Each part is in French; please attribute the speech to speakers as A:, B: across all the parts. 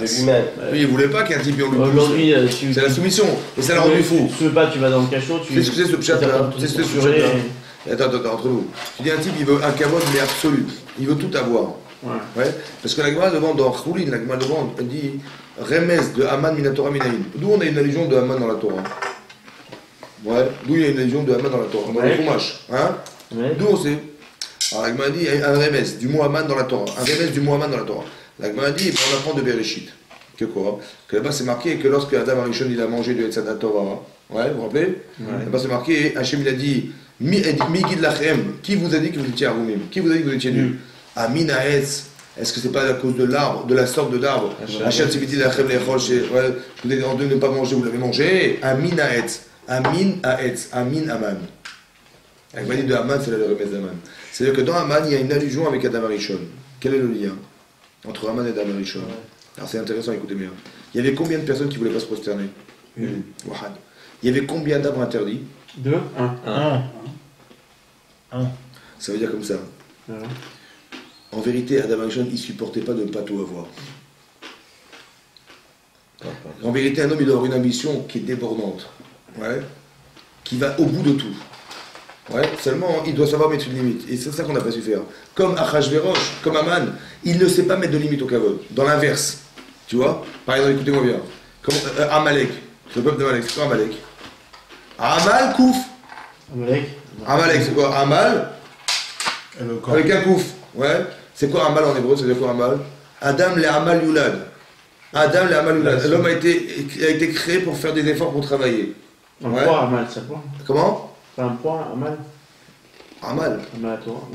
A: De lui-même.
B: Lui, il voulait pas qu'un type hurle.
C: Aujourd'hui,
B: c'est la soumission. Et ça l'a rendu fou.
C: Tu veux pas, tu vas dans le cachot, tu.
B: C'est ce que c'est ce pchat là. C'est ce que c'est ce pchat là. Attends, entre nous. Tu dis un type, il veut un kavod, mais absolu. Il veut tout avoir. Ouais. Parce que la Gemara demande dans Choulin, la Gemara demande, elle dit Remes de Haman minatora minaïn. D'où on a une allusion de Haman dans la Torah. Ouais. D'où il y a une allusion de Haman dans la Torah. Dans le Chumash. Hein. D'où on sait. Alors la Gemara dit un Remes du mot Haman dans la Torah. Un Remes du mot Haman dans la Torah. La Gemara dit on apprend de Bereshit. Que quoi? Que là-bas c'est marqué que lorsque Adam Arishon il a mangé de Etzat Torah. Ouais, vous vous rappelez? Là-bas c'est marqué Hachem il a dit Mi guide lachem. Qui vous a dit que vous étiez Aroumim? Qui vous a dit que vous étiez nus? Amin Aetz. Est-ce que c'est pas à cause de l'arbre, de la sorte de l'arbre? Hachem s'est lachem lechol. Vous êtes ordonné de ne pas manger, vous l'avez mangé. Amin Aetz. Amin Aetz. Amin Aman. La Gemara dit de Haman, c'est la remède d'Haman. C'est-à-dire que dans Haman, il y a une allusion avec Adam Arishon. Quel est le lien entre Haman et Adam Arishon? Alors c'est intéressant, écoutez bien. Il y avait combien de personnes qui ne voulaient pas se prosterner? Une. Il y avait combien d'arbres interdits?
C: Deux. Un.
B: Ça veut dire comme ça. En vérité, Adam Arishon, il ne supportait pas de ne pas tout avoir. En vérité, un homme, il doit avoir une ambition qui est débordante. Ouais. Qui va au bout de tout. Ouais, seulement il doit savoir mettre une limite. Et c'est ça qu'on n'a pas su faire. Comme Achashverosh, comme Haman, il ne sait pas mettre de limite au kavod. Dans l'inverse. Tu vois? Par exemple, écoutez-moi bien. Comme Amalek. Le peuple d'Amalek, c'est quoi Amalek? Amal Kouf. Amalek, c'est quoi? Amal avec un Kouf. Ouais. C'est quoi Amal en hébreu? C'est quoi Amal? Adam le Amal Yulad. Adam le Amal Yulad. L'homme a été créé pour faire des efforts pour travailler.
C: Un poids, Amal, ça quoi?
B: Comment?
C: C'est un point, Amal.
B: Amal.
C: Amal la Torah.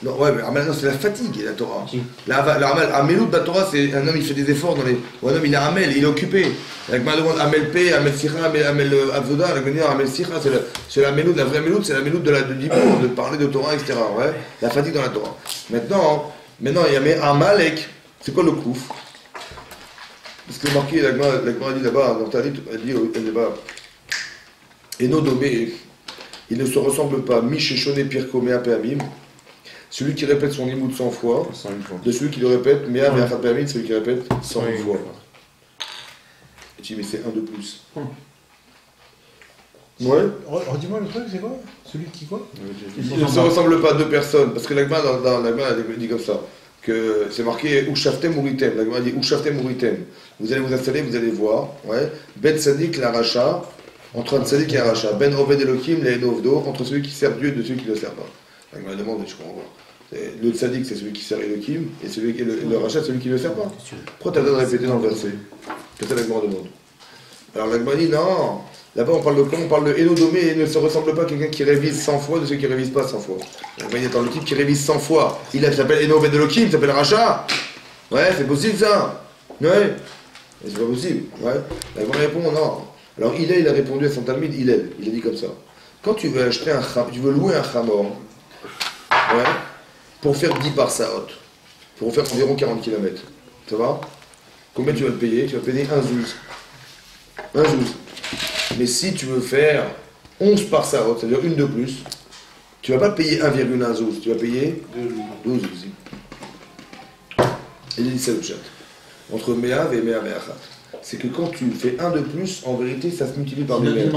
B: Non, ouais, mais Amal, non, c'est la fatigue, la Torah. Amelout, la Torah, c'est un homme, il fait des efforts dans les. Ou un homme, il est Amel, il est occupé. Avec ma demande, Amel P, Amel Sikha, Amel Avoda, avec venir Amel Sikha, c'est la Melout, la vraie Melout, c'est la Melout de Dibour, de parler de Torah, etc. Ouais, la fatigue dans la Torah. Maintenant, il y a Amalek, c'est quoi le Kouf? Parce que marqué, la Gemara dit là-bas, dans Talit, elle dit là-bas, Eno Domé. Il ne se ressemble pas, Micheshone Pirko Mea Peamim, celui qui répète son limoud 100 fois, de celui qui le répète Mea Mea Peamim, celui qui répète 100 fois. Et tu dis, mais c'est un de plus. Ouais.
D: Redis-moi le truc, c'est quoi? Celui qui quoi?
B: Il ne se ressemble pas à deux personnes, parce que la Gemara dans la Gemara elle dit comme ça, que c'est marqué Ushaftem Uritem, la Gemara dit Ushaftem Uritem. Vous allez vous installer, vous allez voir, ouais, Ben Sadik la Racha, entre un tzaddik et un rachat, Ben Oved Elohim, les Ovdo, entre celui qui sert Dieu et de celui qui ne le sert pas. Il me demande, je comprends pas. Le tzaddik, c'est celui qui sert Elohim, et le rachat, c'est celui qui ne le sert pas. Pourquoi tu as besoin de répéter dans le verset? C'est ça la Gemara demande. Alors la Gemara dit, non, là-bas on parle de quoi? On parle de Enodomé, et ne se ressemble pas à quelqu'un qui révise 100 fois de celui qui ne révise pas 100 fois. La Gemara dit, attends, le type qui révise 100 fois, il s'appelle Eno Oved Elohim, il s'appelle rachat. Ouais, c'est possible ça. Ouais. C'est pas possible. Ouais. La Gemara répond, non. Alors il a répondu à son talmid, il a dit comme ça. Quand tu veux acheter tu veux louer un chamor, ouais, pour faire 10 parsaot, pour faire environ 40 km, ça va? Combien tu vas le payer? Tu vas payer un zouz. Un zouz. Mais si tu veux faire 11 parsaot, c'est-à-dire une de plus, tu ne vas pas payer 1,1 zouz, tu vas payer 12 zouz. Il dit ça le chat. Entre Me'av et Me'av et Achat. C'est que quand tu fais un de plus, en vérité, ça se multiplie par lui-même.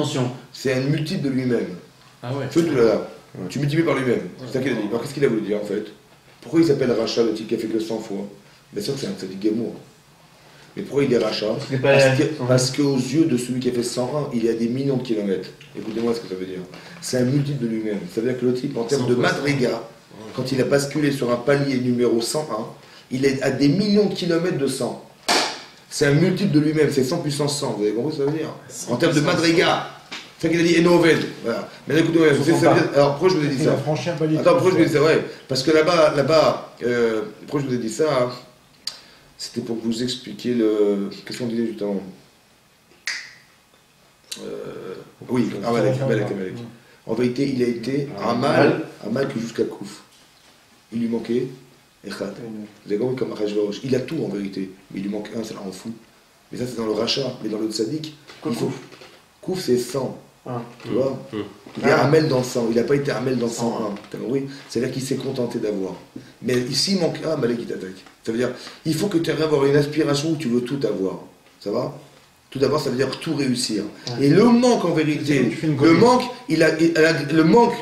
B: C'est un multiple de lui-même.
C: Ah ouais.
B: Feu tout là. Tu multiplies par lui-même. C'est ça qu'il a dit. Alors qu'est-ce qu'il a voulu dire en fait? Pourquoi il s'appelle Rachat, le type qui a fait que 100 fois? Bien sûr que c'est un tzaddik Gémour. Mais pourquoi il est Rachat? Parce qu'aux yeux de celui qui a fait 101, il y a des millions de kilomètres. Écoutez-moi ce que ça veut dire. C'est un multiple de lui-même. Ça veut dire que le type, en termes de madriga, quand il a basculé sur un palier numéro 101, il est à des millions de kilomètres de 100. C'est un multiple de lui-même, c'est 100 puissance 100, vous avez compris ce que ça veut dire? En termes de madriga, c'est ça qu'il a dit Enoved. Voilà. Mais écoutez, alors pourquoi je vous ai dit ça? Attends, pourquoi je vous ai dit ça? Ouais, parce que là-bas, pourquoi je vous ai dit ça? Hein, c'était pour vous expliquer le. Qu'est-ce qu'on disait justement? Oui, Amalek. En vérité, il a été Amal que jusqu'à Kouf. Il lui manquait. Echad. Vous avez compris comme Achashverosh. Il a tout en vérité, mais il lui manque un, ça la rend fou. Mais ça c'est dans le rachat, mais dans le tzaddik, il faut. Kouf c'est 100. Tu vois Il est Hamel dans le sang, il n'a pas été Hamel dans le 101. T'as compris? C'est-à-dire qu'il s'est contenté d'avoir. Mais ici, il manque un Malek qui t'attaque. Ça veut dire, il faut que tu arrives à avoir une aspiration où tu veux tout avoir. Ça va? Tout d'abord, ça veut dire tout réussir. Et le manque, en vérité, le manque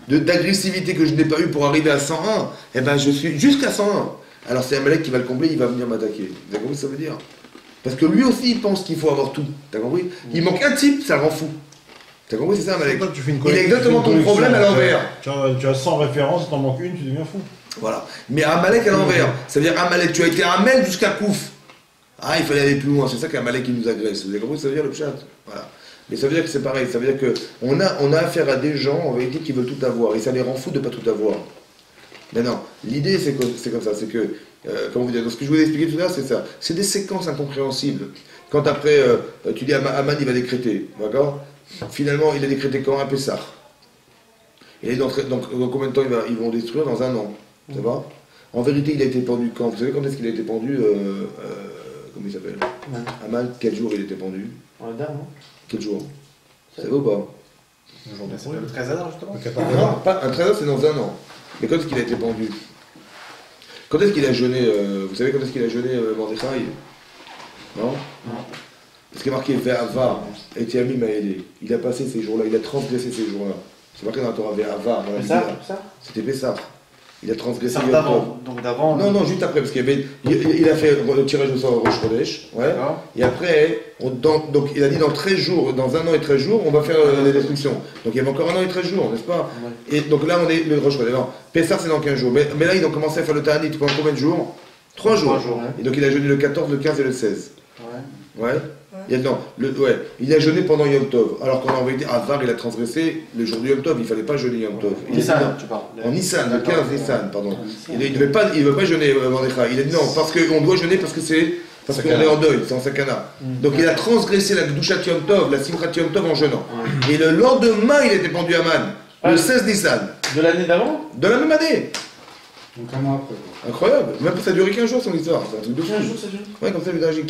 B: d'agressivité que je n'ai pas eu pour arriver à 101, eh ben, je suis jusqu'à 101. Alors, c'est un Malek qui va le combler, il va venir m'attaquer. Vous avez compris ce que ça veut dire? Parce que lui aussi, il pense qu'il faut avoir tout. T'as compris? Il manque un type, ça le rend fou. T'as compris, c'est ça, Malek? Il a exactement ton problème à l'envers.
D: Tu as 100 références, t'en manques une, tu deviens fou.
B: Voilà. Mais Amalek à l'envers. Ça veut dire Amalek, tu as été Amel jusqu'à Kouf. Ah, il fallait aller plus loin. C'est ça qu'Amalek qui nous agresse. Vous avez compris, ça veut dire le pshat. Voilà. Mais ça veut dire que c'est pareil. Ça veut dire qu'on a affaire à des gens, en vérité, qui veulent tout avoir. Et ça les rend fous de ne pas tout avoir. Mais non, l'idée, c'est comme ça. C'est que, comment vous dire, donc, ce que je vous ai expliqué tout à l'heure, c'est ça. C'est des séquences incompréhensibles. Quand après, tu dis Aman, il va décréter. D'accord? Finalement, il a décrété quand? Un Pessah. Et donc, dans combien de temps ils vont détruire? Dans un an. Ça va? En vérité, il a été pendu quand? Vous savez quand est-ce qu'il a été pendu? Comment il s'appelle? Aman, quel jour il a été pendu?
C: En dame, non?
B: Quel jour? Vous savez ou pas?
D: Le jour
A: C'est le 13 heures, justement.
B: Non, pas un 13 heures, c'est dans un an. Mais quand est-ce qu'il a été pendu? Quand est-ce qu'il a jeûné? Vous savez quand est-ce qu'il a jeûné Mordechai? Non? Parce qu'il est marqué Ve'ava, et Tiami m'a aidé. Il a passé ces jours-là, il a transgressé ces jours-là. C'est marqué dans la Torah Ve'ava.
C: Pessah?
B: C'était Pessah. Il a transgressé.
A: C'est d'avant. Donc d'avant.
B: Non, juste après, parce qu'il a fait le tirage au sort au Rosh Chodesh. Ouais. Et après, donc il a dit dans 13 jours, dans 1 an et 13 jours, on va faire les destructions. Donc il y avait encore 1 an et 13 jours, n'est-ce pas? Et donc là, on est le Rosh Chodesh. Non, Pessah, c'est dans 15 jours. Mais là, ils ont commencé à faire le Ta'anit pendant combien de jours? 3 jours. Et donc il a jeûné le 14, le 15 et le 16. Ouais. Il a jeûné pendant Yom Tov, alors qu'en vérité, Avar, il a transgressé le jour du Yom Tov, il ne fallait pas jeûner Yom Tov.
A: Nissan, tu parles.
B: En Nissan, le 15 Nissan, pardon. Il ne veut pas jeûner Mordechai. Il a dit non, parce qu'on doit jeûner parce qu'on est en deuil, c'est en sakana. Donc il a transgressé la Gdushat Yom Tov, la Simchat Yom Tov en jeûnant. Et le lendemain, il était pendu à Man, le 16 Nissan.
C: De l'année d'avant?
B: De la même année.
D: Donc un an après.
B: Incroyable. Même ça a duré 15 jours son histoire, c'est un truc de fou.
C: 15 jours, ça jeûne?
B: Ouais, comme ça, il a dit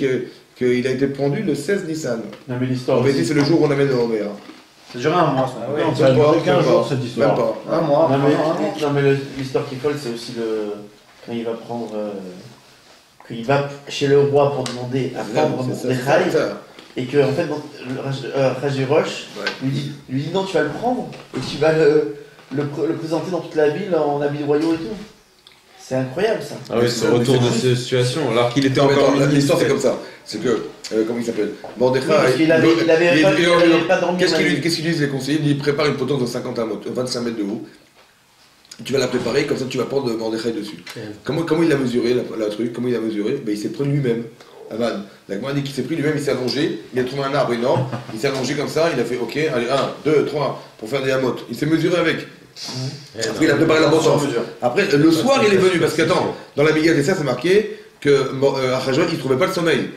B: qu'il a été pendu le 16 Nissan.
C: Non, mais l'histoire.
B: En vérité, c'est le jour où on amène le Robert.
A: Ça dure un mois, ça.
D: Non, ça a duré 15 jours cette histoire.
B: Même pas.
A: Un mois.
C: Non, mais l'histoire qui est folle, c'est aussi quand il va prendre. Qu'il va chez le roi pour demander à prendre Mordechai. Et que, en fait, Rajirosh lui dit non, tu vas le prendre et tu vas le présenter dans toute la ville en habits royaux et tout. C'est incroyable ça.
E: Ah oui, ce retour de cette situation, alors qu'il était encore ministre.
B: L'histoire c'est comme ça. C'est que, comment il s'appelle? Mordechai.
C: Parce qu'il avait pas dormi.
B: Qu'est-ce qu'ils disent les conseillers? Il prépare une potence de 25 mètres de haut. Tu vas la préparer, comme ça tu vas prendre Mordechai dessus. Comment il a mesuré la truc? Comment il a mesuré? Il s'est pris lui-même. Aman. La Gemara dit qu'il s'est pris lui-même, il s'est allongé, il a trouvé un arbre énorme, il s'est allongé comme ça, il a fait ok, allez, 1, 2, 3, pour faire des hamotes. Il s'est mesuré avec. Après, il a préparé la potence. Après, le soir, il est venu, parce que, attends, dans la Mégane des Serres, c'est marqué que Achashverosh, il ne trouvait pas le sommeil.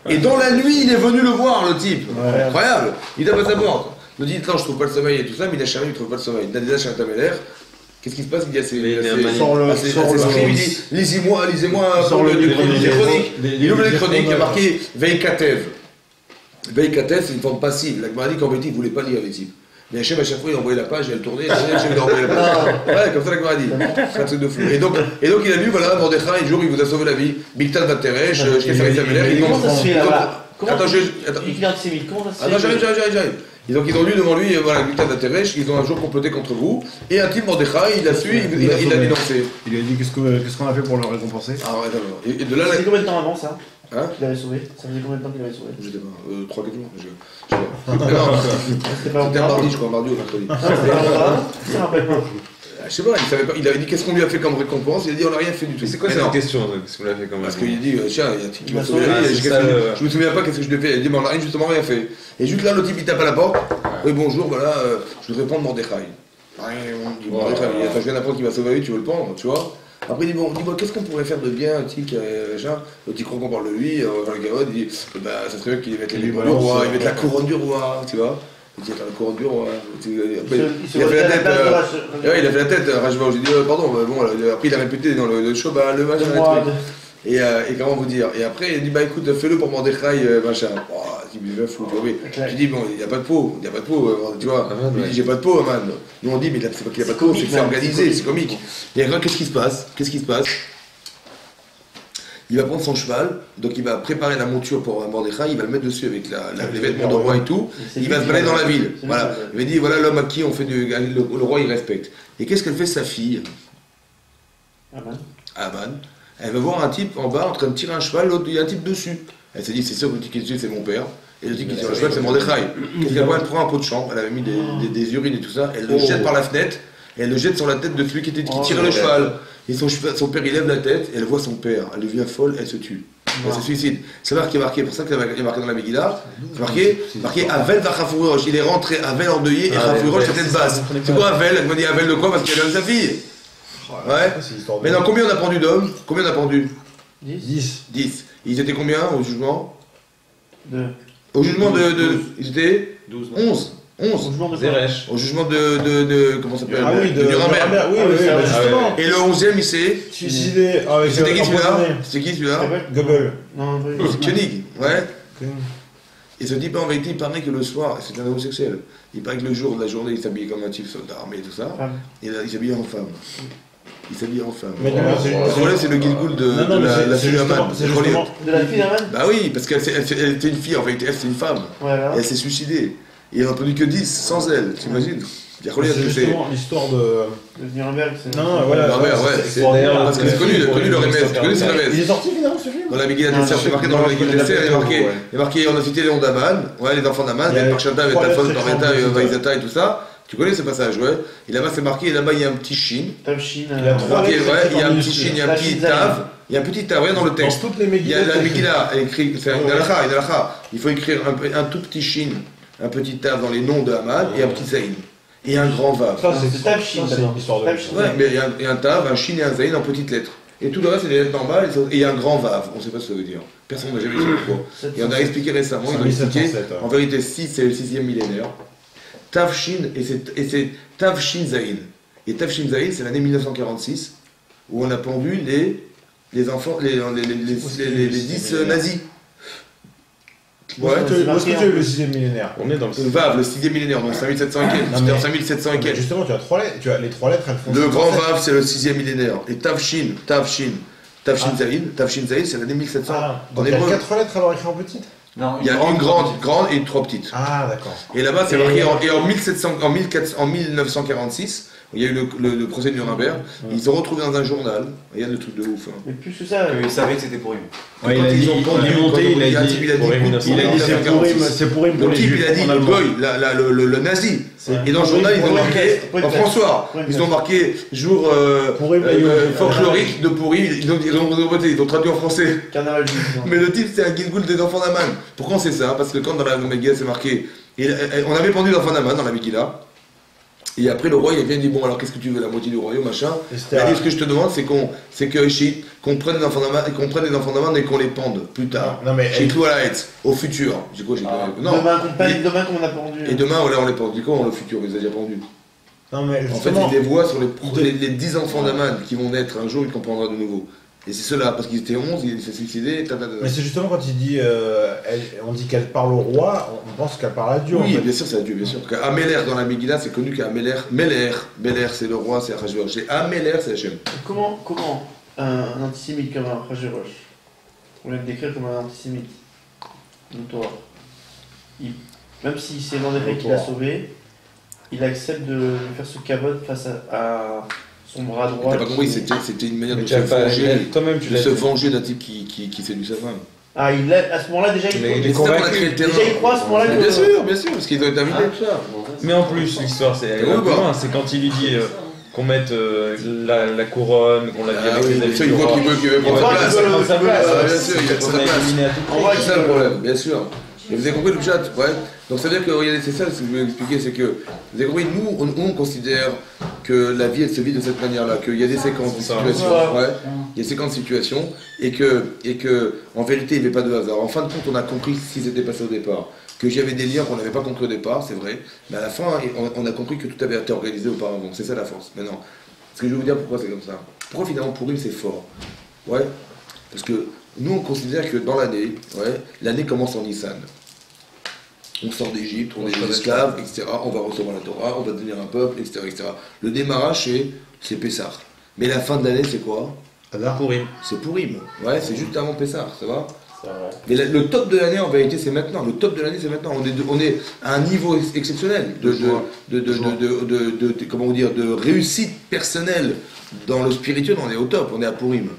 B: Et dans la nuit, il est venu le voir, le type. Incroyable. Il tape à sa porte. Il dit, attends, je trouve pas le sommeil et tout ça, mais il a charmé, il trouve pas le sommeil. Il a déjà chez un tamélaire. Qu'est-ce qui se passe? Il dit à ses scribes, il dit, lisez-moi les chroniques. Il ouvre les chroniques, il y a marqué Veikatev. Veikatev, c'est une forme passive. La Gemara dit qu'en vérité, il ne voulait pas lire les types. Mais Hachem, à chaque fois, il envoyait la page, elle tournait, il a envoyé la page. Ouais, comme ça, la Gemara dit. C'est un truc de fou. Et donc, il a vu, voilà, Mordechai, un jour, il vous a sauvé la vie. Bigtan Vateresh,
C: Comment ça se fait là-bas?
B: Attends,
C: il vient de Séville, comment ça se fait?
B: Attends, j'arrive. Et donc ils ont lu devant lui, voilà, Bigtan Vateresh, ils ont un jour comploté contre vous. Et un type Mordechai, il l'a su, il l'a dénoncé.
D: Il a dit qu'est-ce qu'on a fait pour le récompenser?
B: Ah ouais, d'accord. Et de là,
C: ça faisait combien de temps avant ça?
B: Hein?
C: Qu'il avait sauvé? Ça faisait combien de temps qu'il avait sauvé?
B: Je sais pas, 3-4 jours. C'était un mardi, je crois, mardi ou mercredi.
C: Ça me rappelle pas.
B: Je sais pas, il savait pas, il avait dit qu'est-ce qu'on lui a fait comme récompense, il a dit on n'a rien fait du tout.
E: C'est quoi cette question, qu'est-ce qu'on a fait comme
B: Parce qu'il dit, tiens, il y a un type qui m'a sauvé la vie, je me souviens pas qu'est-ce que je lui ai fait, il dit mais on n'a justement rien fait. Et juste là, le type il tape à la porte, oui bonjour, voilà, je voudrais prendre Mordechai. Il dit Mordechai, je viens d'apprendre qu'il m'a sauvé la vie, tu veux le prendre, tu vois. Après il dit bon, dis-moi qu'est-ce qu'on pourrait faire de bien, un type qui le petit croit qu'on parle de lui, le gars il dit, bah ça serait bien qu'il mette les du roi, il mette la couronne du roi, tu vois. Il dit, la couronne du roi. Il a fait la tête. Il a fait la tête, Rajva. J'ai dit, pardon, bon, après il a répété dans le Shoba, le machin, et comment vous dire. Et après il dit, bah écoute, fais-le pour Mordechai, machin. qui buvait fou. Tu vois, mais
C: Claire.
B: tu dis, bon, il n'y a pas de peau, tu vois.
E: Aman,
B: Il
E: ouais.
B: dit, j'ai pas de peau, Aman. Nous, on dit, mais là, c'est pas qu'il n'y a pas de peau, c'est que c'est
C: comique,
B: organisé,
C: c'est
B: c'est comique. Et alors, qu'est-ce qui se passe? Il va prendre son cheval, donc il va préparer la monture pour Mordechai, il va le mettre dessus avec les vêtements de roi et tout, il va se balader dans la ville. Voilà. Il va dire, voilà l'homme à qui on fait le roi, il respecte. Et qu'est-ce qu'elle fait sa fille, Aman? Elle va voir un type en bas en train de tirer un cheval, l'autre il y a un type dessus. Elle s'est dit, c'est sûr que le type qui est dessus, c'est mon père. Et le type qui tire le cheval, c'est Mordechai. Qu'est-ce qu'elle voit? Elle prend un pot de chambre, elle avait mis des urines et tout ça, elle le jette par la fenêtre, et elle le jette sur la tête de celui qui tirait le cheval. Et son père il lève la tête, et elle voit son père, elle devient folle, elle se tue. Elle se suicide. C'est là qui est marqué, pour ça qu'il est marqué dans la Megillah, c'est marqué Avel va Chafourosh. Il est rentré, Avel endeuillé, et Chafourosh c'était de basse. C'est quoi Avel? Elle me dit Avel de quoi? Parce qu'elle aime sa fille. Ouais. Maintenant, combien on a pendu d'hommes? Combien on a pendu?
D: 10.
B: 10. Ils étaient combien au jugement?
C: 2.
B: Au jugement ils étaient
E: 12.
B: 11. 11.
E: Zeresh.
B: Au jugement de comment ça s'appelle?
D: Ah oui, de
B: Nuremberg.
D: Oui,
C: Ah oui,
D: oui,
C: ça,
D: bah
C: ouais.
D: justement.
B: Et le 11e, il s'est.
D: Suicidé avec
B: C'était qui celui-là?
D: empoisonné.
B: C'était qui celui-là?
D: Goebbels.
C: Non,
B: C'est Koenig, ouais. Et ce type, en vérité, il paraît que le soir, c'est un homosexuel. Il paraît que le jour de la journée, il s'habille comme un type soldat armé et tout ça. Et là, il s'habille en femme. Il s'habille en femme.
D: Mais non,
B: Le problème, c'est le Gilgoul de
D: Non, non, mais
B: la
D: c'est
B: fille
D: justement-
B: Aman.
D: c'est justement-
C: De la fille d'Aman?
B: Bah oui, parce qu'elle était une fille, en vérité, elle, c'est une femme.
C: Voilà.
B: Et elle s'est suicidée. Et il n'en a entendu que 10 sans elle, t'imagines?
D: C'est justement l'histoire de.
C: De Nuremberg, c'est.
D: Non, voilà.
B: Nuremberg, ouais,
D: c'est
E: d'ailleurs
B: Parce que c'est connu le Remez. Tu connais ce
D: Il
B: Remez?
D: est sorti finalement ce film?
B: Dans la Megillah
C: Non,
B: d'Esther,
C: je
B: c'est marqué
C: sais
B: dans la
C: pas,
B: Megillah
C: je
B: d'Esther,
C: connais
B: il est marqué, on a cité les noms d'Aman, ouais, les enfants d'Aman,
D: Il y a
B: Ben Parshata, Ben
D: trois
B: Tafon,
D: lettres
B: Toreta,
D: sexuelles,
B: Vaizata et tout ça. Tu connais ce passage, ouais. Et là-bas, c'est marqué, et là-bas, il y a un petit shin.
C: Tavshin.
D: Il a trois
B: Marqué,
D: lettres
B: ouais, il y a un petit
D: minuscules.
B: shin, il y a un petit tav. Il y a un petit tav, ouais, dans le
D: Dans
B: texte.
D: toutes les
B: Il y a
D: Megillah.
B: la Megillah, elle écrit, c'est une halakha. Il faut écrire un tout petit shin, un petit tav dans les noms de Haman et un petit zayn. Et un grand vav.
D: Ça,
C: C'est Tavshin,
D: c'est
C: d'abord.
D: l'histoire de.
C: Tavshin.
B: Ouais, mais il y a un tav, un shin et un zayn en petites lettres. Et tout le reste, c'est des lettres normales, et il y a un grand vav. On ne sait pas ce que ça veut dire. Personne n'a jamais dit pourquoi. Et on a expliqué récemment, ils ont expliqué,
D: 1707,
B: en vérité, 6 c'est le 6e millénaire. Tavshin, et c'est Tavshin Zayin. Et Tavshin Zayin, c'est l'année 1946, où on a pendu les enfants, les 10 nazis. Ouais.
D: Où est-ce que tu as eu le 6e millénaire?
E: On est dans le.
B: Le Vav, le 6e millénaire, donc 5700 et quelques.
D: Non,
B: C'était
D: mais-
B: en 5700 et quelques.
D: Justement, tu as les 3 lettres, elles font.
B: Le
D: 607.
B: grand Vav, c'est le 6e millénaire. Et Tavshin
D: Ah.
B: Zayin, c'est l'année 1700.
D: Ah,
B: En
D: donc il y a
B: hébreu,
D: 4 lettres alors écrites en petite?
A: Non,
B: il y a une grande et une 3 petites.
D: Ah, d'accord.
B: Et là-bas, c'est
C: Et-
B: marqué, en 1946, il y a eu le procès de Nuremberg, ils ont retrouvé dans un journal, regarde le truc de ouf. Hein.
C: Mais plus que ça.
A: Ils savaient que c'était pour lui.
D: Ouais,
B: Quand
D: il a
B: ils
D: dit,
B: ont
D: il est monté, il a dit,
E: pour les 1946.
D: c'est pour pour
B: Le
D: les
B: type,
D: juifs.
B: il a dit,
D: en allemand.
B: Goy, le nazi. Et dans le journal, ils ont marqué, en François, ils ont marqué jour folklorique de Pourri, ils ont traduit en français.
C: Carnaval juif. non.
B: Mais le type, c'est un Gilgoul des enfants d'Aman. Pourquoi on sait ça? Parce que quand dans la Megillah, c'est marqué, on avait pendu l'enfant d'Aman dans la Megillah. Et après, le roi, il vient et dit, bon, alors qu'est-ce que tu veux, la moitié du royaume, machin. Il a dit, ce que je te demande, c'est qu'on prenne les enfants d'Aman et qu'on les pende plus tard.
D: Non, mais
B: Chez Cloualaetz, au futur. J'ai quoi, non.
C: Demain qu'on a pendu.
B: Et demain, voilà, on les pend. Du coup, on le futur, ils ont déjà pendu.
D: non, mais
B: En fait,
D: justement,
B: il les voit sur les 10 enfants d'Aman qui vont naître un jour, il comprendra de nouveau. Et c'est cela, parce qu'ils étaient 11, il s'est suicidé,
D: mais c'est justement quand il dit, on dit qu'elle parle au roi, on pense qu'elle parle à Dieu.
B: Oui,
D: en fait.
B: bien sûr, c'est à Dieu, bien sûr. Améler dans la Megillah, c'est connu qu'Améler, Meler c'est le roi, c'est Achashverosh. Et Améler, c'est Hachem.
C: Comment un antisémite comme un Hachvérosh, on l'aime décrire comme un antisémite notoire, même si c'est Mordechai qui l'a sauvé, il accepte de lui faire ce cabot face à son bras droit.
B: T'as pas compris, c'était une manière
E: Mais
B: de
E: tu
B: se
E: as pas.
B: venger,
E: Toi-même, tu
B: de
E: l'as.
B: se venger d'un type qui séduit sa femme.
C: Ah, à ce moment-là déjà il
E: Mais
C: croit.
E: il est
B: C'est ça qu'on a
E: convaincu.
B: créé le terrain.
C: Déjà il croit à ce moment-là que.
B: Bien sûr, parce qu'ils ont été invités.
E: Mais en plus, l'histoire, c'est elle va plus loin. C'est quand il lui dit qu'on mette la couronne, qu'on la
B: Ah
E: avec
B: oui,
E: les
B: bien
E: habits
B: sûr,
E: du
B: il voit
E: roi.
B: qu'il veut
E: Il
B: prendre
E: va
B: sa place.
E: prendre sa place.
B: Bien sûr, il veut prendre
E: On
B: sa
E: a
B: place.
E: éliminé à tout prix.
C: On va
B: C'est ça le problème, bien sûr. Et vous avez compris le chat, ouais. Donc ça veut dire que, regardez, c'est ça ce que je voulais expliquer, c'est que, vous avez compris, nous, on considère que la vie, elle se vit de cette manière-là, qu'il y a des séquences de
E: C'est ça.
B: situations, ouais, il y a des séquences de situations, et que, en vérité, il n'y avait pas de hasard. En fin de compte, on a compris ce qui s'était passé au départ. Que j'y avait des liens qu'on n'avait pas compris au départ, c'est vrai, mais à la fin, on a compris que tout avait été organisé auparavant. C'est ça la force. Maintenant, ce que je vais vous dire, pourquoi c'est comme ça. Pourquoi finalement Pourim c'est fort? Ouais, parce que nous on considère que dans l'année, ouais, l'année commence en Nissan. On sort d'Égypte, on est des esclaves, etc. On va recevoir la Torah, on va devenir un peuple, etc. etc. Le démarrage, c'est Pessah. Mais la fin de l'année, c'est quoi?
E: Pourim.
B: C'est Pourim. Ouais, c'est juste avant Pessah, ça va?
C: C'est vrai.
B: Mais le top de l'année, en vérité, c'est maintenant. Le top de l'année, c'est maintenant. On est à un niveau exceptionnel comment dire, de réussite personnelle dans le spirituel. On est au top, on est à Pourim.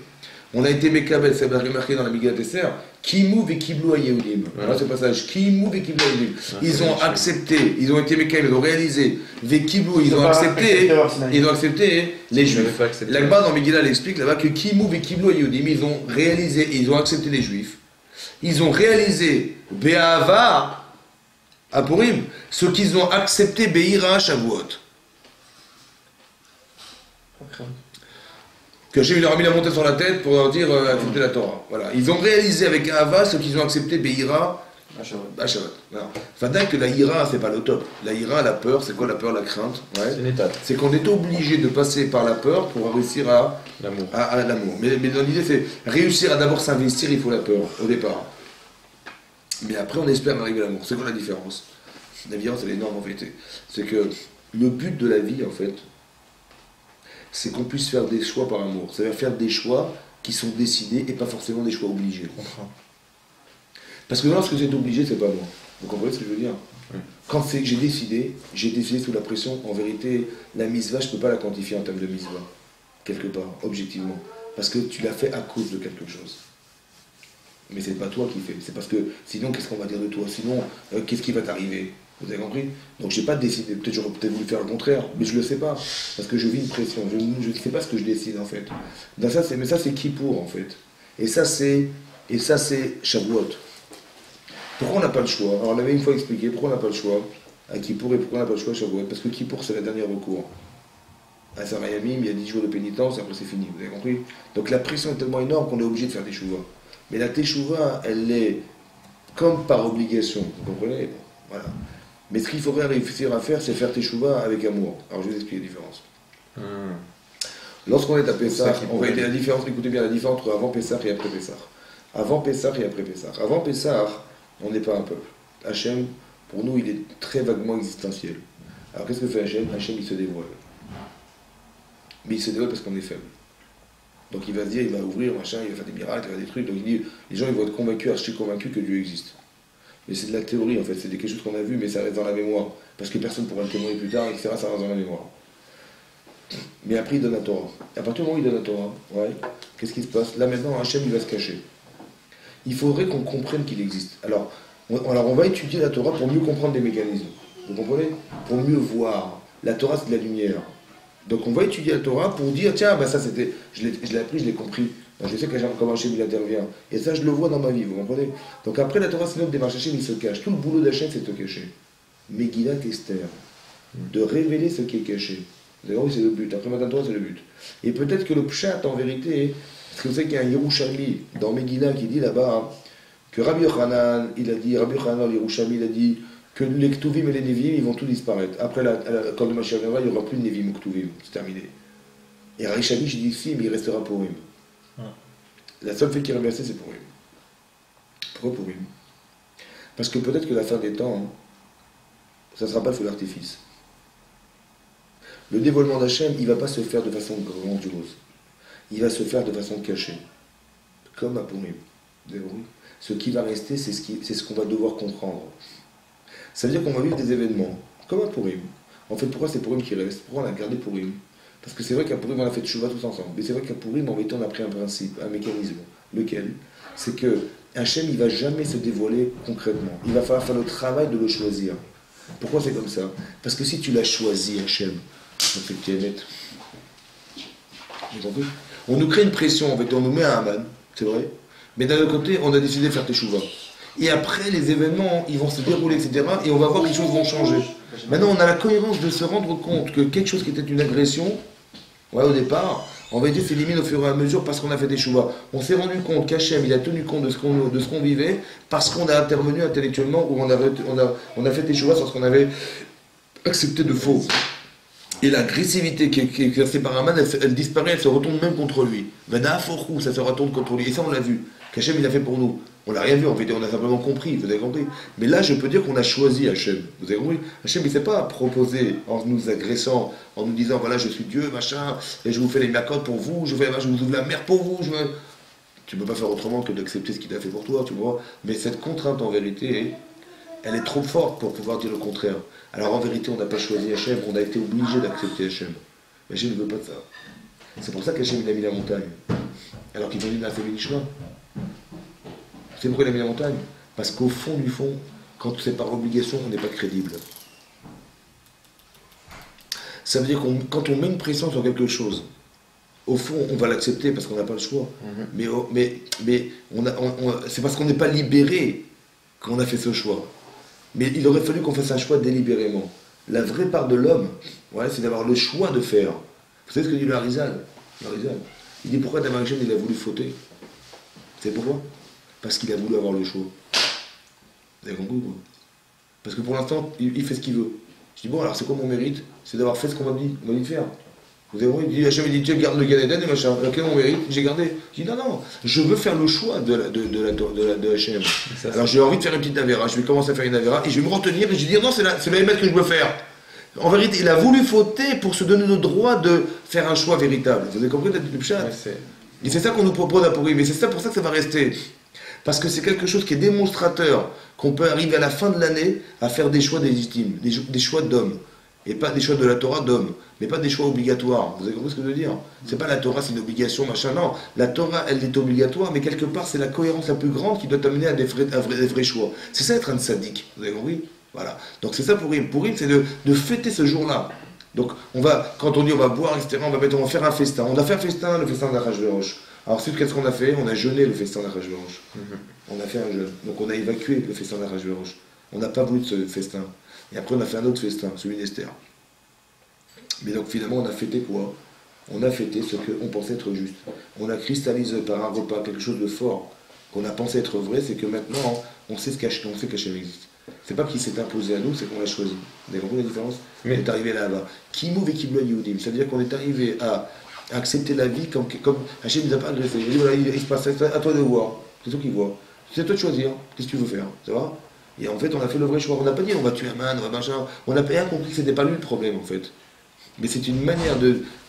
B: On a été Mekabel, c'est marqué dans la Megillat Esther, qui mouve et qui bloue à Yehudim. Voilà ce passage, qui mouve et qui bloue à Yehudim. Ils ont accepté, ils ont été Mekabel, ils ont réalisé, Vekiblou, ils ont accepté les Juifs. L'Agma dans Megillah l'explique là-bas que qui mouve et qui bloue à Yehudim, ils ont réalisé, ils ont accepté les Juifs. Ils ont réalisé Be'ava à Purim, ce qu'ils ont accepté Be'ira à Shavuot. Que Hachem leur a mis la montée sur la tête pour leur dire accepter la Torah. Voilà. Ils ont réalisé avec Ava ce qu'ils ont accepté Be'ira à Shavuot. Voilà. Enfin, dingue que la ira, c'est pas le top. La ira, la peur, c'est quoi la peur, la crainte? Ouais.
E: C'est une étape.
B: C'est qu'on est obligé de passer par la peur pour réussir à
E: L'amour.
B: à l'amour. Mais dans l'idée, c'est réussir à d'abord s'investir, il faut la peur au départ. Mais après, on espère arriver à l'amour. C'est quoi la différence? La différence, elle est énorme en vérité. C'est que le but de la vie, en fait, c'est qu'on puisse faire des choix par amour. C'est-à-dire faire des choix qui sont décidés et pas forcément des choix obligés. Parce que lorsque c'est obligé, c'est pas moi. Vous comprenez ce que je veux dire?
E: Oui.
B: Quand j'ai décidé sous la pression. En vérité, la misva, je ne peux pas la quantifier en termes de misva, quelque part, objectivement. Parce que tu l'as fait à cause de quelque chose. Mais c'est pas toi qui fais. C'est parce que sinon, qu'est-ce qu'on va dire de toi? Sinon, qu'est-ce qui va t'arriver? Vous avez compris? Donc j'ai pas décidé. Peut-être j'aurais peut-être voulu faire le contraire, mais je le sais pas. Parce que je vis une pression. Je ne sais pas ce que je décide en fait. Mais ça c'est Kippour en fait. Et ça c'est Shavuot. Pourquoi on n'a pas le choix? Alors on l'avait une fois expliqué. Pourquoi on n'a pas le choix à Kippour et pourquoi on n'a pas le choix à Shavuot? Parce que Kippour c'est la dernière recours. À Sarayamim, il y a 10 jours de pénitence et après c'est fini. Vous avez compris? Donc la pression est tellement énorme qu'on est obligé de faire des chouvas. Mais la teshuva, elle est comme par obligation. Vous comprenez? Voilà. Mais ce qu'il faudrait réussir à faire, c'est faire teshuva avec amour. Alors je vais vous expliquer la différence. Lorsqu'on est à Pessah, on va aider la différence, écoutez bien la différence entre avant Pessah et après Pessah. Avant Pessah et après Pessah. Avant Pessah, on n'est pas un peuple. Hachem, pour nous, il est très vaguement existentiel. Alors qu'est-ce que fait Hachem? Hachem, il se dévoile. Mais il se dévoile parce qu'on est faible. Donc il va se dire, il va ouvrir, machin, il va faire des miracles, il va faire des trucs. Donc il dit, les gens ils vont être convaincus, archi-convaincus que Dieu existe. Mais c'est de la théorie en fait, c'est quelque chose qu'on a vu, mais ça reste dans la mémoire. Parce que personne ne pourra le témoigner plus tard, etc. Ça reste dans la mémoire. Mais après il donne la Torah. Et à partir du moment où il donne la Torah, ouais, qu'est-ce qui se passe? Là maintenant, Hachem il va se cacher. Il faudrait qu'on comprenne qu'il existe. Alors on va étudier la Torah pour mieux comprendre les mécanismes. Vous comprenez? Pour mieux voir. La Torah c'est de la lumière. Donc on va étudier la Torah pour dire, tiens, ben ça c'était, je l'ai appris, je l'ai compris. Ben, je sais comment Hachem il intervient. Et ça je le vois dans ma vie, vous comprenez? Donc après la Torah c'est notre démarche, Hachem il se cache. Tout le boulot d'Hachem c'est de se cacher. Megillat Esther, de révéler ce qui est caché. Vous avez compris, c'est le but. Après Matan Torah c'est le but. Et peut-être que le pshat en vérité, parce que vous savez qu'il y a un Yerushalmi dans Megillah qui dit là-bas, que Rabbi Yochanan, Rabbi Yochanan Yerushalmi il a dit, que les Ktuvim et les Nevim, ils vont tous disparaître. Après, quand le Mashiach viendra, il n'y aura plus de Nevim ou Ktuvim. C'est terminé. Et Rishabish, il dit si, mais il restera Purim. La seule fête qui est reversée, c'est Purim. Pourquoi Purim? Parce que peut-être que la fin des temps, ça ne sera pas le feu d'artifice. Le dévoilement d'Hachem, il ne va pas se faire de façon grandiose. Il va se faire de façon cachée. Comme à Purim. Vous avez compris? Ce qui va rester, c'est ce qu'on va devoir comprendre. Ça veut dire qu'on va vivre des événements, comme à Purim. En fait, pourquoi c'est Purim qui reste? Pourquoi on a gardé Purim? Parce que c'est vrai qu'à Purim, on a fait Tchouva tous ensemble. Mais c'est vrai qu'à Purim, en vérité, on a pris un principe, un mécanisme. Lequel? C'est que Hachem, il ne va jamais se dévoiler concrètement. Il va falloir faire le travail de le choisir. Pourquoi c'est comme ça? Parce que si tu l'as choisi, Hachem, ça fait que tu es net. Vous compris? On nous crée une pression, en fait, on nous met un Haman, c'est vrai. Mais d'un autre côté, on a décidé de faire Tchouva. Et après, les événements, ils vont se dérouler, etc. Et on va voir que les choses vont changer. Maintenant, on a la cohérence de se rendre compte que quelque chose qui était une agression, ouais, au départ, en vérité, s'élimine au fur et à mesure parce qu'on a fait des chouvas. On s'est rendu compte qu'Hachem, il a tenu compte de ce qu'on vivait parce qu'on a intervenu intellectuellement ou on a fait des chouvas sur ce qu'on avait accepté de faux. Et l'agressivité qui est exercée par Haman, elle disparaît, elle se retourne même contre lui. Ça se retourne contre lui. Et ça, on l'a vu. Qu'Hachem, il a fait pour nous. On n'a rien vu, en vérité, on a simplement compris, vous avez compris. Mais là, je peux dire qu'on a choisi Hachem. Vous avez compris? Hachem, il ne s'est pas proposé en nous agressant, en nous disant, voilà, je suis Dieu, machin, et je vous fais les mercottes pour vous, je vous ouvre la mer pour vous. Tu ne peux pas faire autrement que d'accepter ce qu'il a fait pour toi, tu vois. Mais cette contrainte, en vérité, elle est trop forte pour pouvoir dire le contraire. Alors, en vérité, on n'a pas choisi Hachem, on a été obligé d'accepter Hachem. Mais Hachem ne veut pas de ça. C'est pour ça qu'Hachem, il a mis la montagne. Alors qu'il a fait le chemin. C'est pourquoi il a mis la montagne. Parce qu'au fond du fond, quand c'est par obligation, on n'est pas crédible. Ça veut dire que quand on met une pression sur quelque chose, au fond, on va l'accepter parce qu'on n'a pas le choix. Mais c'est parce qu'on n'est pas libéré qu'on a fait ce choix. Mais il aurait fallu qu'on fasse un choix délibérément. La vraie part de l'homme, c'est d'avoir le choix de faire. Vous savez ce que dit le Harizal? Il dit pourquoi Adam Hashem, il a voulu fauter? Vous savez pourquoi? Parce qu'il a voulu avoir le choix. Vous avez compris quoi? Parce que pour l'instant, il fait ce qu'il veut. Je dis bon, alors c'est quoi mon mérite? C'est d'avoir fait ce qu'on m'a dit de faire. Vous avez compris? Il dit Hachem, il dit Dieu garde le Gan Eden et machin. Quel est mon mérite? J'ai gardé. Je dis non, je veux faire le choix de Hachem. Alors j'ai envie de faire une petite Avera. Je vais commencer à faire une Avera et je vais me retenir et je vais dire non, c'est la émettre que je veux faire. En vérité, il a voulu fauter pour se donner le droit de faire un choix véritable. Vous avez compris le pshat? Et c'est ça qu'on nous propose à Pourim. Et c'est ça pour ça que ça va rester. Parce que c'est quelque chose qui est démonstrateur qu'on peut arriver à la fin de l'année à faire des choix légitimes, des choix d'hommes. Et pas des choix de la Torah d'hommes, mais pas des choix obligatoires. Vous avez compris ce que je veux dire? C'est pas la Torah, c'est une obligation, machin. Non, la Torah, elle est obligatoire, mais quelque part, c'est la cohérence la plus grande qui doit t'amener à des vrais choix. C'est ça être un sadique. Vous avez compris? Voilà. Donc c'est ça Pourim. Pourim, c'est de fêter ce jour-là. Donc quand on dit on va boire, etc., on va faire un festin. On a fait un festin, le festin d'Achashverosh. Alors ensuite, qu'est-ce qu'on a fait? On a jeûné le festin d'Achashverosh. On a fait un jeûne. Donc on a évacué le festin d'Achashverosh. On n'a pas voulu de ce festin. Et après on a fait un autre festin, celui d'Esther. Mais donc finalement on a fêté quoi? On a fêté ce qu'on pensait être juste. On a cristallisé par un repas quelque chose de fort qu'on a pensé être vrai, c'est que maintenant on sait qu'Hachem existe. C'est pas qu'il s'est imposé à nous, c'est qu'on l'a choisi. Vous avez compris la différence? On est arrivé là-bas. Kimou ve Kiblo Yehudim. C'est-à-dire qu'on est arrivé à accepter la vie comme Hachem nous a pas agressé. Il dit voilà, il se passe à toi de voir. C'est toi qui vois. C'est à toi de choisir. Qu'est-ce que tu veux faire? Ça va? Et en fait, on a fait le vrai choix. On n'a pas dit on va tuer un man, on va machin. On n'a pas compris que c'était pas lui le problème en fait. Mais c'est une manière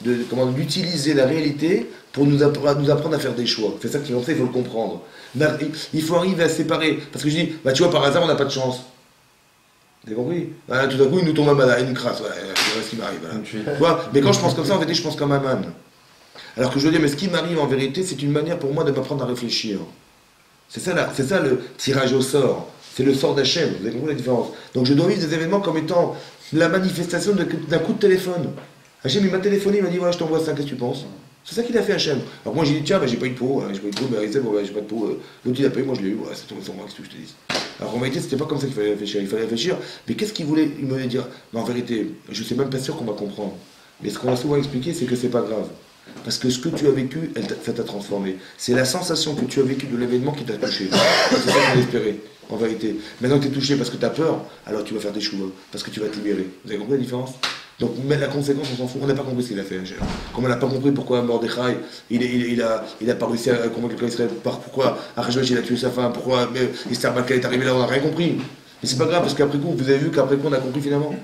B: d'utiliser la réalité pour nous apprendre à faire des choix. C'est ça qu'il faut le comprendre. Il faut arriver à séparer. Parce que je dis, tu vois, par hasard, on n'a pas de chance. Vous avez compris? Tout d'un coup, il nous tombe un malade, une crasse. C'est ce qui m'arrive. Tu vois, mais quand je pense comme ça, en fait, je pense comme un man. Alors que je veux dire, mais ce qui m'arrive en vérité, c'est une manière pour moi de m'apprendre à réfléchir. C'est ça le tirage au sort. C'est le sort d'Hachem. Vous avez compris la différence? Donc je dois vivre des événements comme étant la manifestation d'un coup de téléphone. Hachem, il m'a téléphoné, il m'a dit voilà, je t'envoie ça, qu'est-ce que tu penses? C'est ça qu'il a fait Hachem. Alors moi j'ai dit tiens, j'ai pas eu de peau, j'ai pas eu de peau, mais j'ai pas de peau. L'autre il a payé, moi je l'ai eu, voilà, c'est tombé sur moi, qu'est-ce que je te dis? Alors en vérité, c'était pas comme ça qu'il fallait réfléchir. Il fallait réfléchir, mais qu'est-ce qu'il voulait? Il me voulait dire, mais en vérité, je suis même pas sûr qu'on va comprendre. Mais ce qu'on a souvent expliqué, c'est que c'est pas grave. Parce que ce que tu as vécu, ça t'a transformé. C'est la sensation que tu as vécue de l'événement qui t'a touché. C'est ça qu'on espérait, en vérité. Maintenant que tu es touché parce que tu as peur, alors tu vas faire des choux, parce que tu vas te libérer. Vous avez compris la différence? Donc, mais la conséquence, on s'en fout. On n'a pas compris ce qu'il a fait. Comme on n'a pas compris pourquoi Mordechai, il a pas réussi à convaincre quelqu'un d'Israël, pourquoi Achashverosh il a tué sa femme, pourquoi Esther Malka est arrivée là, on n'a rien compris. Mais c'est pas grave, parce qu'après coup, vous avez vu qu'après coup, on a compris finalement.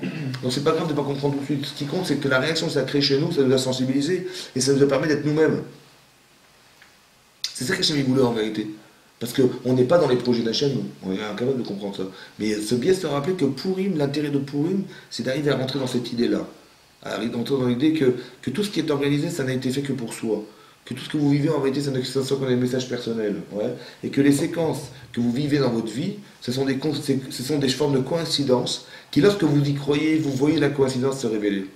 B: Donc c'est pas grave de ne pas comprendre tout de suite. Ce qui compte, c'est que la réaction que ça crée chez nous, ça nous a sensibilisés, et ça nous a permis d'être nous-mêmes. C'est ça qu'Hachem voulait en vérité. Parce qu'on n'est pas dans les projets d'Hachem, on est incapable de comprendre ça. Mais ce biais, c'est de rappeler que Pourim, l'intérêt de Pourim, c'est d'arriver à rentrer dans cette idée-là. À rentrer dans l'idée que tout ce qui est organisé, ça n'a été fait que pour soi. Que tout ce que vous vivez en vérité, ça ne soit que des messages personnels. Ouais. Et que les séquences que vous vivez dans votre vie, ce sont des formes de coïncidences qui, lorsque vous y croyez, vous voyez la coïncidence se révéler.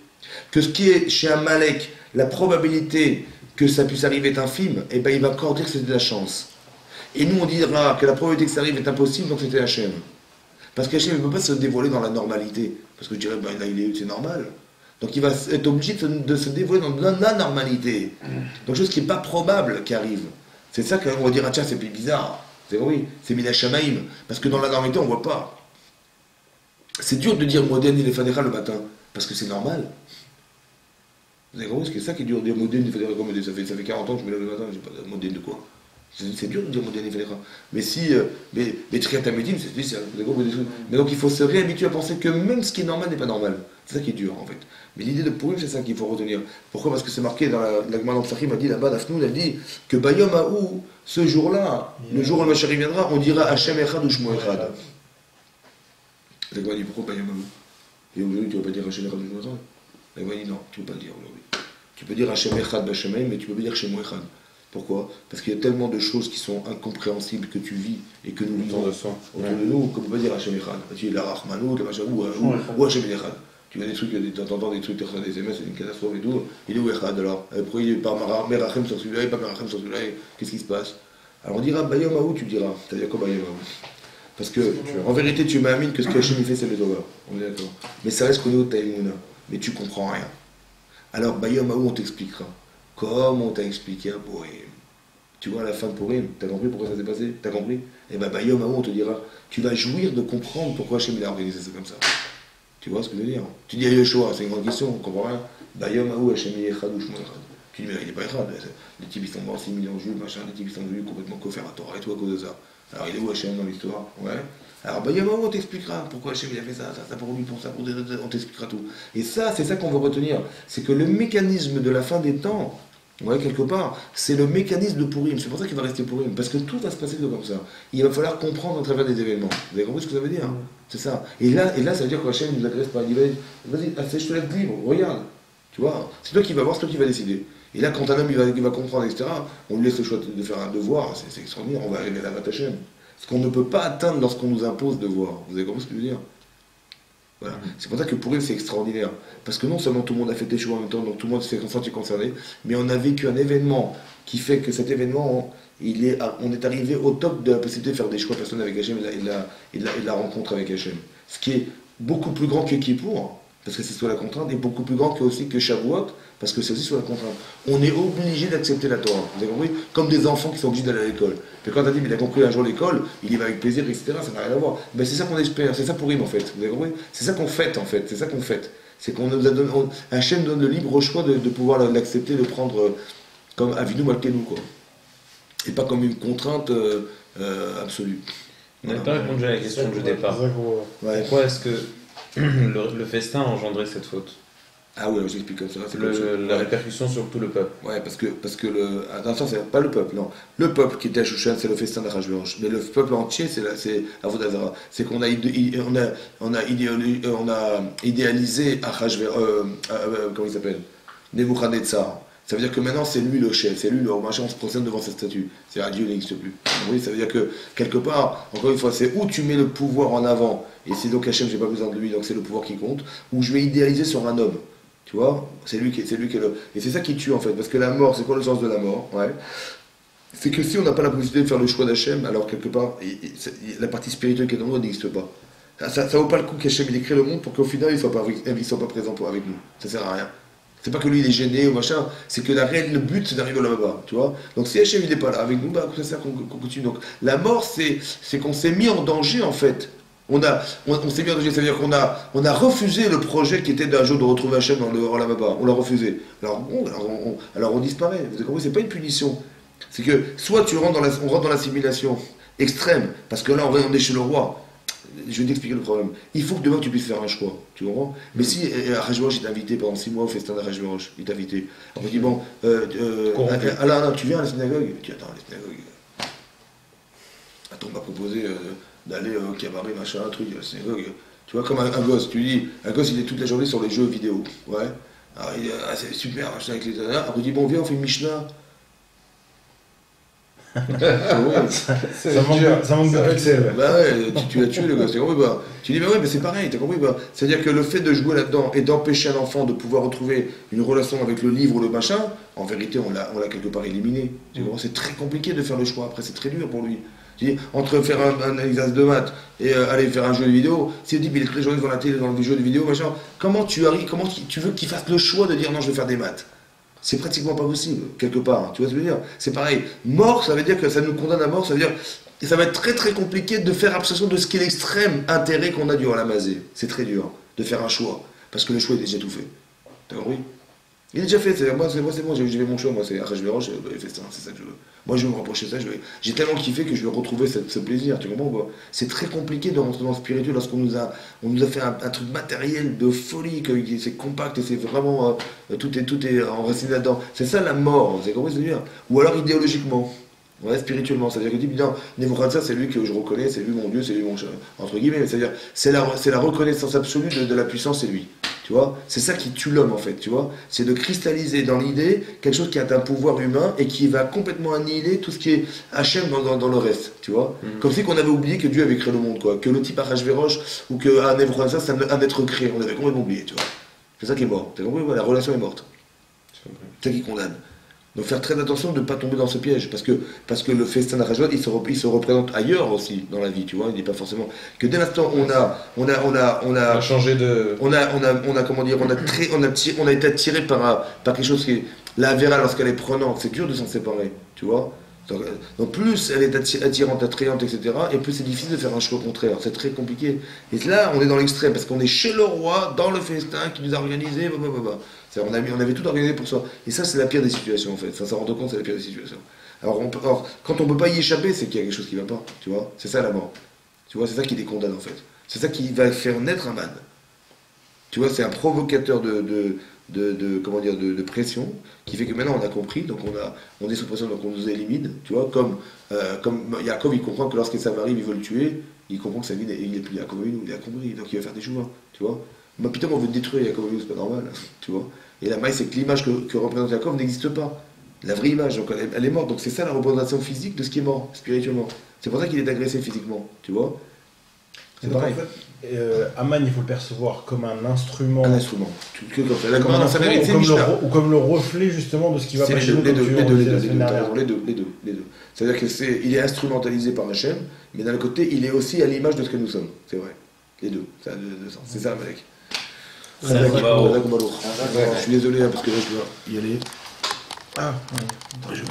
B: Que ce qui est chez un Malek, la probabilité que ça puisse arriver est infime, et il va encore dire que c'est de la chance. Et nous, on dira que la probabilité que ça arrive est impossible, donc c'était Hachem. Parce qu'Hachem ne peut pas se dévoiler dans la normalité. Parce que je dirais, c'est normal. Donc il va être obligé de se dévoiler dans l'anormalité. Donc chose qui n'est pas probable qui arrive. C'est ça qu'on va dire, ah tiens, c'est plus bizarre. C'est oui, c'est Mina Shamaïm. Parce que dans la normalité, on ne voit pas. C'est dur de dire Modène il est Fadera le matin. Parce que c'est normal. Vous avez compris? C'est ça qui est dur de dire Modène il est Fadera comme ça fait 40 ans que je me lève le matin, j'ai pas de Modène de quoi? C'est dur de dire Modiani Velera. Mais si, mais Triatamédine, c'est spécial. Mais donc il faut se réhabituer à penser que même ce qui est normal n'est pas normal. C'est ça qui est dur en fait. Mais l'idée de Purim, c'est ça qu'il faut retenir. Pourquoi? Parce que c'est marqué dans la Gemara Psachim, a dit là-bas, Dafnoun, elle dit que Bayom Haou, ce jour-là, le jour où le Mashiach viendra, on dira Hachem Echad ou Shmo Echad. La Gemara dit pourquoi Bayom Haou? Et aujourd'hui, tu ne vas pas dire Hachem Echad ou Shmo Echad? La Gemara dit non, tu ne peux pas le dire aujourd'hui. Tu peux dire Hachem Echad B'Hashemayim, mais tu peux pas dire Shmo Echad. Pourquoi? Parce qu'il y a tellement de choses qui sont incompréhensibles que tu vis et que nous vivons autour de nous, qu'on ne peut pas dire Hachem Echad. Tu dis la Rahmanout, la Machin, ou Hachem Echad. Tu vois des trucs, t'entends des trucs, des SMS, c'est une catastrophe et tout. Il est où Echad alors? Pourquoi il est pas Merachem sur celui-là et pas Merachem sur celui-là? Qu'est-ce qui se passe? Alors on dira Bayom Haou, tu diras. C'est-à-dire quoi Bayom Haou? Parce que en vérité, tu m'amines que ce que Hachem fait, c'est le Tova. On est d'accord. Mais ça reste connu au Taïmouna. Mais tu comprends rien. Alors Bayom Haou, on t'expliquera. Comme on t'a expliqué à Purim. Tu vois, à la fin de Purim, t'as compris pourquoi ça s'est passé? T'as compris? Et bien Bayom Haou, on te dira, tu vas jouir de comprendre pourquoi Hachem a organisé ça comme ça. Tu vois ce que je veux dire? Tu dis à Yeshua, c'est une grande question, on comprend rien. Bayom Haou, Hachem Echad ou Shmo Echad. Tu dis, mais il n'est pas Echad. Les types ils sont morts, 6 millions de juifs, machin, les types ils sont devenus complètement coffers à Torah et tout à cause de ça. Alors il est où Hachem dans l'histoire? Ouais. Alors Bayom Haou, on t'expliquera pourquoi Hachem il a fait ça pour lui, pour ça, pour on t'expliquera tout. Et ça, c'est ça qu'on veut retenir. C'est que le mécanisme de la fin des temps, ouais, quelque part, c'est le mécanisme de Purim. C'est pour ça qu'il va rester Purim. Parce que tout va se passer comme ça. Il va falloir comprendre à travers des événements. Vous avez compris ce que ça veut dire? C'est ça. Et là, ça veut dire que Hachem nous agresse par une divine. Vas-y, je te laisse libre, regarde. Tu vois, c'est toi qui vas voir, c'est toi qui vas décider. Et là, quand un homme il va comprendre, etc., on lui laisse le choix de faire un devoir. C'est extraordinaire. On va arriver à la Vat Hachem. Ce qu'on ne peut pas atteindre lorsqu'on nous impose devoir. Vous avez compris ce que je veux dire? Voilà. C'est pour ça que Purim c'est extraordinaire. Parce que non seulement tout le monde a fait des choix en même temps, donc tout le monde s'est senti concerné, mais on a vécu un événement qui fait que cet événement, on est arrivé au top de la possibilité de faire des choix personnels avec Hachem et de la rencontre avec Hachem. Ce qui est beaucoup plus grand que Kippour, parce que c'est sous la contrainte, et beaucoup plus grand que Shavuot, parce que c'est aussi sous la contrainte. On est obligé d'accepter la Torah. Vous avez compris? Comme des enfants qui sont obligés d'aller à l'école. Mais quand on a dit, mais il a compris un jour l'école, il y va avec plaisir, etc., ça n'a rien à voir. Ben, c'est ça qu'on espère, c'est ça pour Purim en fait. Vous avez compris? C'est ça qu'on fête en fait, c'est ça qu'on fête. C'est qu'on nous a donné, Hachem donne le libre choix de pouvoir l'accepter, de prendre comme Avinu Malkenu, quoi. Et pas comme une contrainte absolue.
E: On n'a pas répondu à la question de départ.
B: Ouais.
E: Pourquoi est-ce que le festin a engendré cette faute?
B: Ah oui, j'explique comme ça.
E: La répercussion sur tout le peuple.
B: Ouais, parce que attention, c'est pas le peuple, non. Le peuple qui était à Shushan, c'est le festin d'Achashverosh. Mais le peuple entier, c'est Avodazara. C'est qu'on a idéalisé Achashverosh, comment il s'appelle? Nebuchadnezzar. Ça veut dire que maintenant c'est lui le chef, c'est lui le machin, on se procède devant sa statue. C'est-à-dire Dieu n'existe plus. Oui, ça veut dire que quelque part, encore une fois, c'est où tu mets le pouvoir en avant, et c'est donc Hachem, j'ai pas besoin de lui, donc c'est le pouvoir qui compte, ou je vais idéaliser sur un homme. Tu vois, c'est lui qui est le. Et c'est ça qui tue en fait, parce que la mort, c'est quoi le sens de la mort? Ouais. C'est que si on n'a pas la possibilité de faire le choix d'Hachem, alors quelque part, la partie spirituelle qui est dans nous n'existe pas. Ça vaut pas le coup qu'Hachem il crée le monde pour qu'au final il soit pas présent avec nous. Ça sert à rien. C'est pas que lui il est gêné ou machin, c'est que le but c'est d'arriver là-bas, tu vois. Donc si Hachem il n'est pas là avec nous, bah ça sert qu'on continue. Donc la mort c'est qu'on s'est mis en danger en fait. On s'est mis en danger, c'est-à-dire qu'on a refusé le projet qui était d'un jour de retrouver Hachem dans le là-bas. On l'a refusé. Alors bon, alors on disparaît. Vous avez compris, c'est pas une punition. C'est que soit on rentre dans l'assimilation extrême, parce que là on est chez le roi. Je vais t'expliquer le problème. Il faut que demain tu puisses faire un choix, tu comprends? Mais si Achashverosh est invité pendant 6 mois au festin d'Achashverosh, il est invité. On me dit bon, Alain, tu viens à la synagogue? Tu dis attends, la synagogue. Attends, on m'a proposé d'aller au cabaret, machin, un truc, à la synagogue. Tu vois, comme un gosse, tu dis, un gosse il est toute la journée sur les jeux vidéo. Ouais. Alors il dit, c'est super, machin avec les Après il dit bon, viens, on fait une Mishnah.
D: Ça manque de pixels.
B: Bah ouais, tu l'as tué le gars, t'as compris? Bah, tu dis bah ouais, mais c'est pareil, t'as compris? Bah, c'est-à-dire que le fait de jouer là-dedans et d'empêcher un enfant de pouvoir retrouver une relation avec le livre ou le machin, en vérité on l'a quelque part éliminé. C'est très compliqué de faire le choix, après c'est très dur pour lui. Tu dis, entre faire un exercice de maths et aller faire un jeu de vidéo, s'il dit il est très journée devant la télé, dans le jeu de vidéo, machin, comment tu veux qu'il fasse le choix de dire non je vais faire des maths? C'est pratiquement pas possible, quelque part. Tu vois ce que je veux dire? C'est pareil. Mort, ça veut dire que ça nous condamne à mort, ça veut dire que ça va être très très compliqué de faire abstraction de ce qui est l'extrême intérêt qu'on a du Olam Hazé. C'est très dur de faire un choix, parce que le choix est déjà tout fait. T'as compris? Il est déjà fait, moi c'est bon, j'ai fait mon choix, moi c'est Arachvéroche, le festin, c'est ça que je veux. Moi je veux me rapprocher de ça, j'ai tellement kiffé que je veux retrouver ce plaisir, tu comprends quoi? C'est très compliqué de rentrer dans le spirituel lorsqu'on nous a fait un truc matériel de folie, que c'est compact et c'est vraiment, tout est enraciné là-dedans. C'est ça la mort, vous avez compris ce que je veux dire? Ou alors idéologiquement. Ouais, spirituellement, c'est-à-dire que tu dis, non, Nebuchadnezzar, c'est lui que je reconnais, c'est lui mon Dieu, c'est lui mon entre guillemets, c'est-à-dire, c'est la reconnaissance absolue de la puissance, c'est lui. Tu vois, c'est ça qui tue l'homme en fait, tu vois. C'est de cristalliser dans l'idée quelque chose qui a un pouvoir humain et qui va complètement annihiler tout ce qui est Hachem dans le reste, tu vois. Comme si qu'on avait oublié que Dieu avait créé le monde, quoi. Que le type Arachvéroche ou que Nebuchadnezzar, c'est un être créé. On avait complètement oublié, tu vois. C'est ça qui est mort. T'as compris? La relation est morte. C'est ça qui condamne. Donc faire très attention de ne pas tomber dans ce piège, parce que le festin d'Arachvéroche, il se représente ailleurs aussi dans la vie, tu vois, il n'est pas forcément que dès l'instant on a
E: changé de,
B: on a comment dire, on a été attiré par quelque chose qui est la Vera lorsqu'elle est prenante, c'est dur de s'en séparer, tu vois. Donc plus elle est attirante, attrayante, etc., et plus c'est difficile de faire un choix contraire, c'est très compliqué. Et là, on est dans l'extrême, parce qu'on est chez le roi, dans le festin qui nous a organisé, on avait tout organisé pour ça. Et ça, c'est la pire des situations, en fait. Ça s'en rendre compte, c'est la pire des situations. Alors, quand on ne peut pas y échapper, c'est qu'il y a quelque chose qui ne va pas, tu vois. C'est ça la mort. Tu vois, c'est ça qui les condamne, en fait. C'est ça qui va faire naître un man. Tu vois, c'est un provocateur comment dire, de pression, qui fait que maintenant on a compris, donc on est sous pression, donc on nous élimine, tu vois, comme Yaakov, il comprend que lorsqu'Esav arrive, il veut le tuer, il comprend que sa vie, il n'est plus Yaakov Avinu, il a compris, donc il va faire des choix, tu vois. Mais putain, on veut détruire Yaakov Avinu, c'est pas normal, tu vois. Et la maille, c'est que l'image que représente Yaakov n'existe pas, la vraie image, donc elle est morte, donc c'est ça la représentation physique de ce qui est mort, spirituellement. C'est pour ça qu'il est agressé physiquement, tu vois.
D: C'est pareil. Aman, il faut le percevoir comme un instrument.
B: Un instrument.
D: Ou comme le reflet justement de ce qui va passer.
B: Les deux. C'est-à-dire qu'il est instrumentalisé par Hachem, mais d'un côté, il est aussi à l'image de ce que nous sommes. C'est vrai. Les deux. Ça a deux sens. C'est ça, Malek. Je suis désolé parce que là, je dois y aller.
D: Ah, ouais. Je vais